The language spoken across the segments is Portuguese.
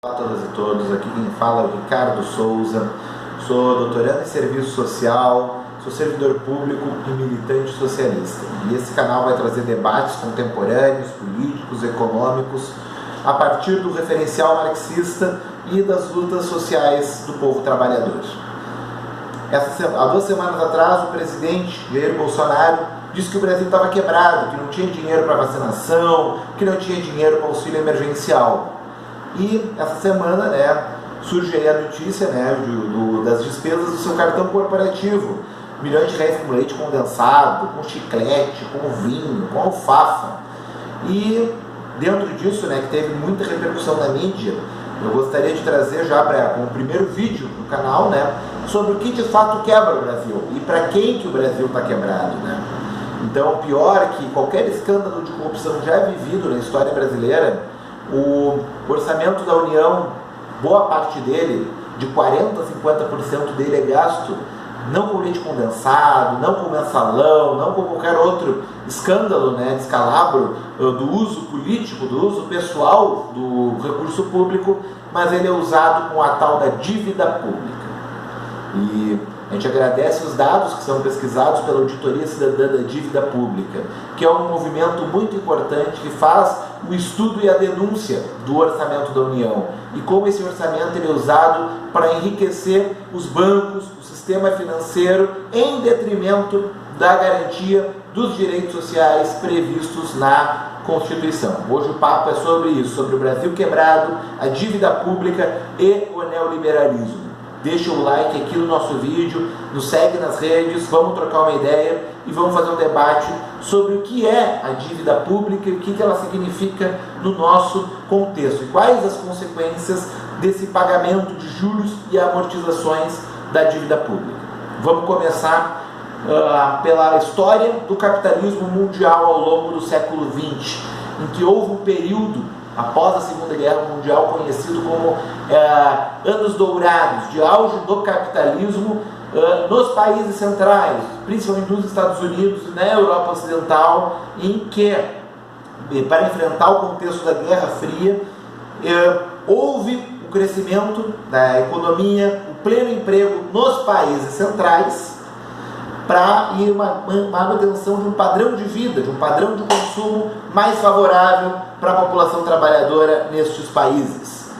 Olá a todas e todos, aqui quem fala é o Ricardo Souza, sou doutorando em Serviço Social, sou servidor público e militante socialista. E esse canal vai trazer debates contemporâneos, políticos, econômicos, a partir do referencial marxista e das lutas sociais do povo trabalhador. Há 2 semanas atrás, o presidente Jair Bolsonaro disse que o Brasil estava quebrado, que não tinha dinheiro para vacinação, que não tinha dinheiro para auxílio emergencial. E essa semana, surge aí a notícia, das despesas do seu cartão corporativo. Milhões de reais com leite condensado, com chiclete, com vinho, com alfafa. E dentro disso, que teve muita repercussão na mídia, eu gostaria de trazer já como primeiro vídeo do canal, sobre o que de fato quebra o Brasil e para quem que o Brasil está quebrado, Então, pior que qualquer escândalo de corrupção já vivido na história brasileira, o orçamento da União, boa parte dele, de 40% a 50% dele é gasto não com leite condensado, não com mensalão, não com qualquer outro escândalo, descalabro do uso político, do uso pessoal do recurso público, mas ele é usado com a tal da dívida pública. E a gente agradece os dados que são pesquisados pela Auditoria Cidadã da Dívida Pública, que é um movimento muito importante que faz o estudo e a denúncia do orçamento da União e como esse orçamento ele é usado para enriquecer os bancos, o sistema financeiro, em detrimento da garantia dos direitos sociais previstos na Constituição. Hoje o papo é sobre isso, sobre o Brasil quebrado, a dívida pública e o neoliberalismo. Deixa o like aqui no nosso vídeo, nos segue nas redes, vamos trocar uma ideia e vamos fazer um debate sobre o que é a dívida pública e o que ela significa no nosso contexto e quais as consequências desse pagamento de juros e amortizações da dívida pública. Vamos começar pela história do capitalismo mundial ao longo do século XX, em que houve um período após a Segunda Guerra Mundial, conhecido como anos dourados, de auge do capitalismo nos países centrais, principalmente nos Estados Unidos e na Europa Ocidental, em que, para enfrentar o contexto da Guerra Fria, houve o crescimento da economia, o pleno emprego nos países centrais, para uma manutenção de um padrão de vida, de um padrão de consumo mais favorável para a população trabalhadora nestes países.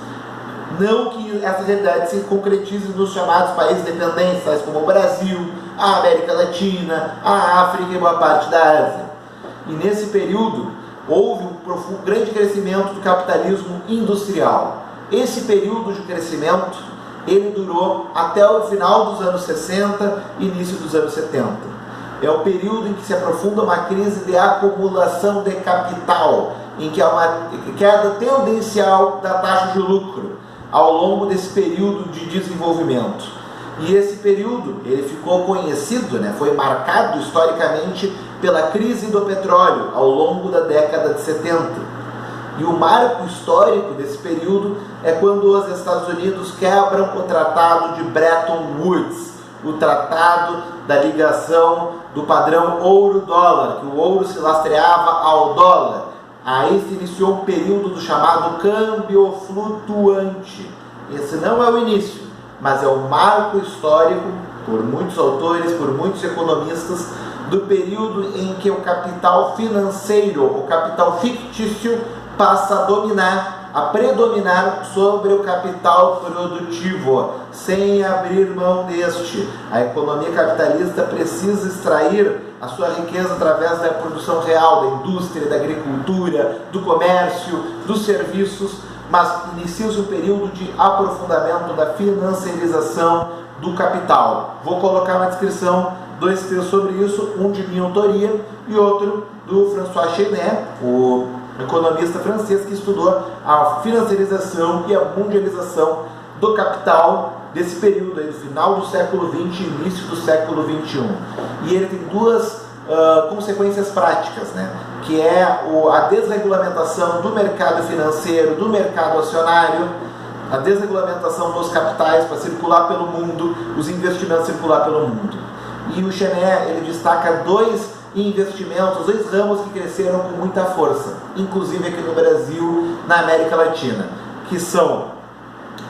Não que essa realidade se concretize nos chamados países dependentes, tais como o Brasil, a América Latina, a África e boa parte da Ásia. E nesse período houve um grande crescimento do capitalismo industrial. Esse período de crescimento ele durou até o final dos anos 60 e início dos anos 70. É o período em que se aprofunda uma crise de acumulação de capital, em que há uma queda tendencial da taxa de lucro ao longo desse período de desenvolvimento. E esse período ele ficou conhecido, foi marcado historicamente pela crise do petróleo ao longo da década de 70. E o marco histórico desse período é quando os Estados Unidos quebram o Tratado de Bretton Woods, o tratado da ligação do padrão ouro-dólar, que o ouro se lastreava ao dólar. Aí se iniciou um período do chamado câmbio flutuante. Esse não é o início, mas é o marco histórico, por muitos autores, por muitos economistas, do período em que o capital financeiro, o capital fictício, passa a predominar sobre o capital produtivo, sem abrir mão deste. A economia capitalista precisa extrair a sua riqueza através da produção real, da indústria, da agricultura, do comércio, dos serviços, mas inicia-se um período de aprofundamento da financiarização do capital. Vou colocar na descrição 2 textos sobre isso, um de minha autoria e outro do François Chenet, o economista francês que estudou a financiarização e a mundialização do capital desse período aí, do final do século XX e início do século XXI. E ele tem 2 consequências práticas, que é a desregulamentação do mercado financeiro, do mercado acionário, a desregulamentação dos capitais para circular pelo mundo, os investimentos circular pelo mundo. E o Chenet ele destaca 2 investimentos, 2 ramos que cresceram com muita força, inclusive aqui no Brasil, na América Latina, que são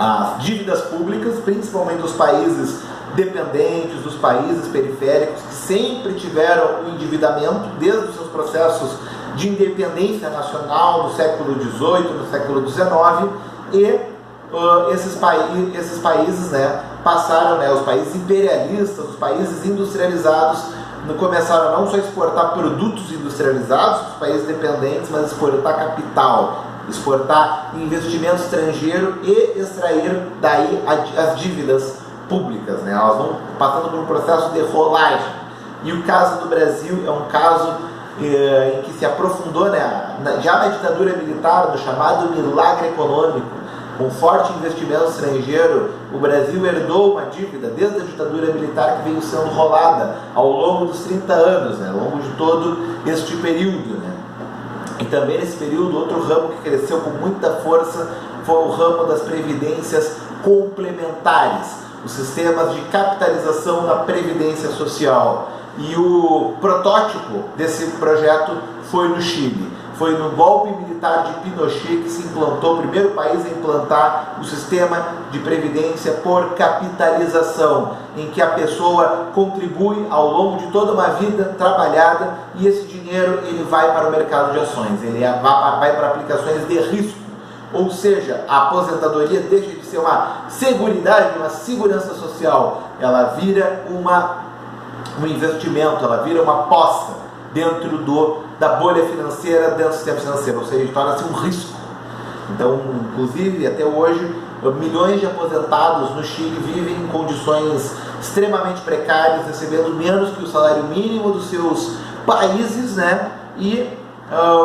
as dívidas públicas, principalmente dos países dependentes, dos países periféricos, que sempre tiveram o endividamento desde os seus processos de independência nacional no século XVIII, no século XIX, e esses países, né, passaram, né, os países imperialistas, os países industrializados, começaram a não só exportar produtos industrializados, os países dependentes, mas exportar capital, exportar investimento estrangeiro e extrair daí as dívidas públicas, né? Elas vão passando por um processo de rolagem. E o caso do Brasil é um caso em que se aprofundou, né, já na ditadura militar, no chamado milagre econômico. Com forte investimento estrangeiro, o Brasil herdou uma dívida desde a ditadura militar que veio sendo rolada ao longo dos 30 anos, né, ao longo de todo este período, né. E também nesse período, outro ramo que cresceu com muita força foi o ramo das previdências complementares, os sistemas de capitalização da previdência social. E o protótipo desse projeto foi no Chile. Foi no golpe militar de Pinochet que se implantou, o primeiro país a implantar o sistema de previdência por capitalização, em que a pessoa contribui ao longo de toda uma vida trabalhada e esse dinheiro ele vai para o mercado de ações, ele vai para aplicações de risco. Ou seja, a aposentadoria deixa de ser uma seguridade, uma segurança social, ela vira um investimento, ela vira uma aposta dentro da bolha financeira, dentro do sistema financeiro, ou seja, torna-se um risco. Então, inclusive, até hoje, milhões de aposentados no Chile vivem em condições extremamente precárias, recebendo menos que o salário mínimo dos seus países, né? E,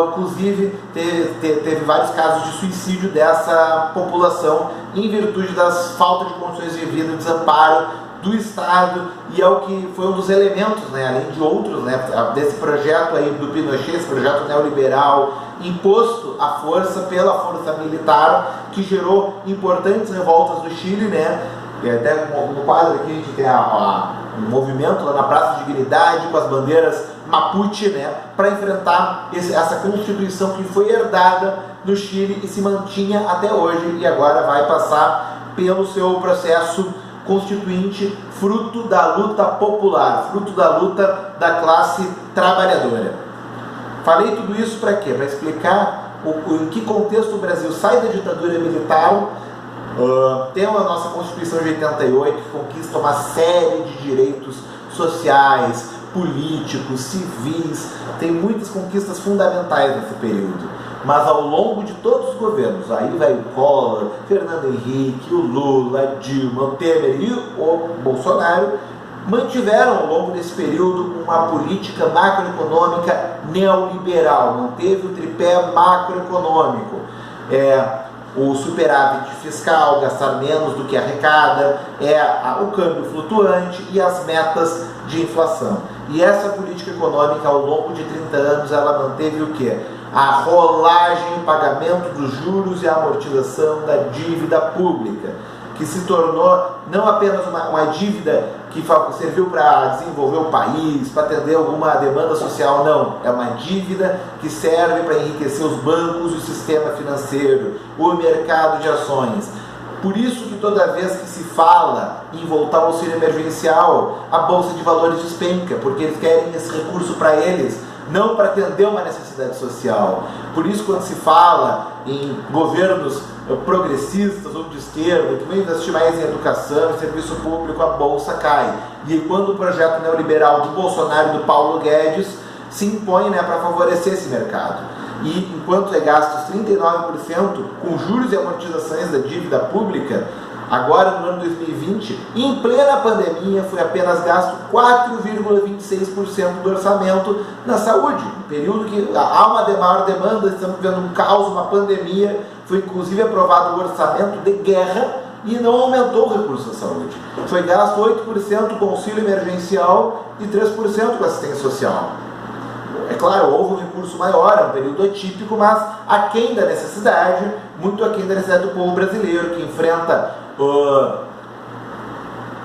inclusive, teve vários casos de suicídio dessa população em virtude das faltas de condições de vida e desamparo do Estado, e é o que foi um dos elementos, né, além de outros, né, desse projeto aí do Pinochet, esse projeto neoliberal imposto à força pela força militar, que gerou importantes revoltas no Chile, né. E até no quadro aqui a gente tem um movimento lá na Praça de Dignidade com as bandeiras Mapuche, né, para enfrentar essa Constituição que foi herdada no Chile e se mantinha até hoje e agora vai passar pelo seu processo constituinte, fruto da luta popular, fruto da luta da classe trabalhadora. Falei tudo isso para quê? Para explicar em que contexto o Brasil sai da ditadura militar, tem a nossa Constituição de 88, que conquista uma série de direitos sociais, políticos, civis, tem muitas conquistas fundamentais nesse período. Mas ao longo de todos os governos, aí vai o Collor, Fernando Henrique, o Lula, Dilma, o Temer e o Bolsonaro, mantiveram ao longo desse período uma política macroeconômica neoliberal, manteve o tripé macroeconômico, o superávit fiscal, gastar menos do que arrecada, o câmbio flutuante e as metas de inflação. E essa política econômica ao longo de 30 anos, ela manteve o quê? A rolagem, o pagamento dos juros e a amortização da dívida pública, que se tornou não apenas uma dívida que serviu para desenvolver o país, para atender alguma demanda social, não. É uma dívida que serve para enriquecer os bancos, o sistema financeiro, o mercado de ações. Por isso que toda vez que se fala em voltar ao auxílio emergencial, a Bolsa de Valores despenca, porque eles querem esse recurso para eles, não para atender uma necessidade social. Por isso, quando se fala em governos progressistas ou de esquerda, que vão investir mais em educação, em serviço público, a Bolsa cai. E quando o projeto neoliberal do Bolsonaro e do Paulo Guedes se impõe, né, para favorecer esse mercado. E enquanto é gasto 39% com juros e amortizações da dívida pública, agora no ano 2020, em plena pandemia, foi apenas gasto 4,26% do orçamento na saúde. Um período que há uma maior demanda, estamos vendo um caos, uma pandemia, foi inclusive aprovado o orçamento de guerra e não aumentou o recurso da saúde. Foi gasto 8% com auxílio emergencial e 3% com assistência social. É claro, houve um recurso maior, é um período atípico, mas aquém da necessidade, muito aquém da necessidade do povo brasileiro, que enfrenta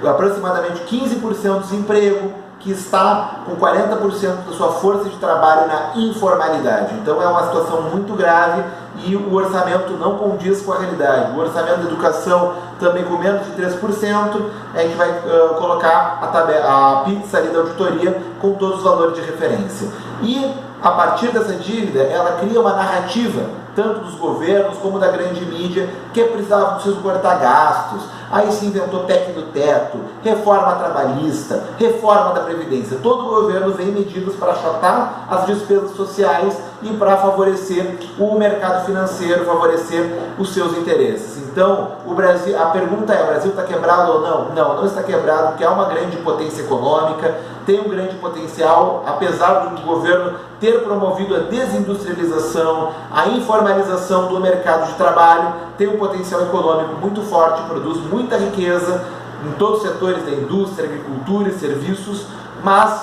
aproximadamente 15% de desemprego, que está com 40% da sua força de trabalho na informalidade. Então é uma situação muito grave e o orçamento não condiz com a realidade. O orçamento da educação também com menos de 3%, a gente vai colocar a pizza ali da auditoria com todos os valores de referência. E a partir dessa dívida, ela cria uma narrativa, tanto dos governos como da grande mídia, que preciso cortar gastos. Aí se inventou PEC do teto, reforma trabalhista, reforma da Previdência. Todo o governo vem medidas para achatar as despesas sociais e para favorecer o mercado financeiro, favorecer os seus interesses. Então, o Brasil, a pergunta é, o Brasil está quebrado ou não? Não, não está quebrado, porque é uma grande potência econômica, tem um grande potencial, apesar do governo ter promovido a desindustrialização, a informalização do mercado de trabalho, tem um potencial econômico muito forte, produz muita riqueza em todos os setores da indústria, agricultura e serviços, mas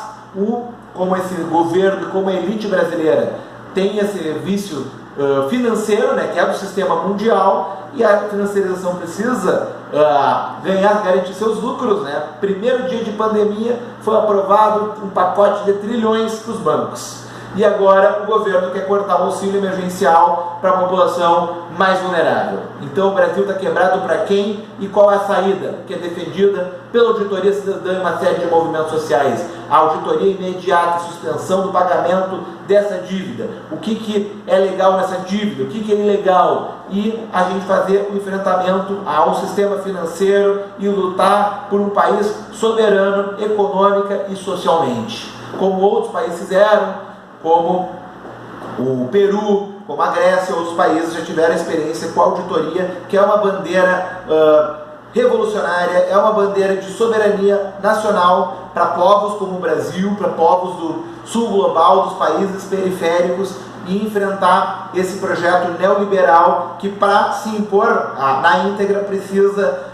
como esse governo, como a elite brasileira tem esse vício financeiro, né, que é do sistema mundial, e a financiarização precisa garantir seus lucros, né? Primeiro dia de pandemia foi aprovado um pacote de trilhões para os bancos. E agora o governo quer cortar o auxílio emergencial para a população mais vulnerável. Então o Brasil está quebrado para quem e qual é a saída que é defendida pela Auditoria Cidadã e uma série de movimentos sociais? A auditoria imediata e suspensão do pagamento dessa dívida. O que é legal nessa dívida? O que é ilegal? E a gente fazer o enfrentamento ao sistema financeiro e lutar por um país soberano, econômica e socialmente. Como outros países fizeram, como o Peru, como a Grécia, outros países já tiveram experiência com a auditoria, que é uma bandeira revolucionária, é uma bandeira de soberania nacional para povos como o Brasil, para povos do sul global, dos países periféricos, e enfrentar esse projeto neoliberal que, para se impor na íntegra, precisa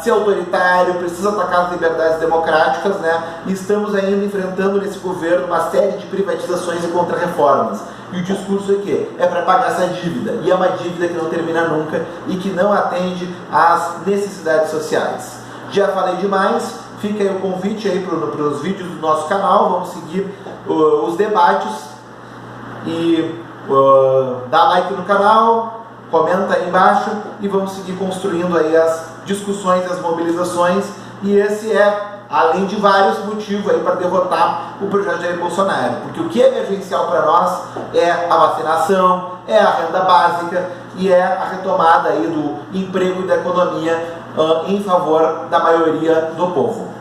ser autoritário, precisa atacar as liberdades democráticas, né? E estamos ainda enfrentando nesse governo uma série de privatizações e contrarreformas. E o discurso aqui é para pagar essa dívida, e é uma dívida que não termina nunca e que não atende às necessidades sociais. Já falei demais, fica aí o convite aí para os vídeos do nosso canal, vamos seguir os debates. E dá like no canal, comenta aí embaixo e vamos seguir construindo aí as discussões, as mobilizações, e esse é, além de vários motivos aí para derrotar o projeto Jair Bolsonaro, porque o que é emergencial para nós é a vacinação, é a renda básica e é a retomada aí do emprego e da economia em favor da maioria do povo.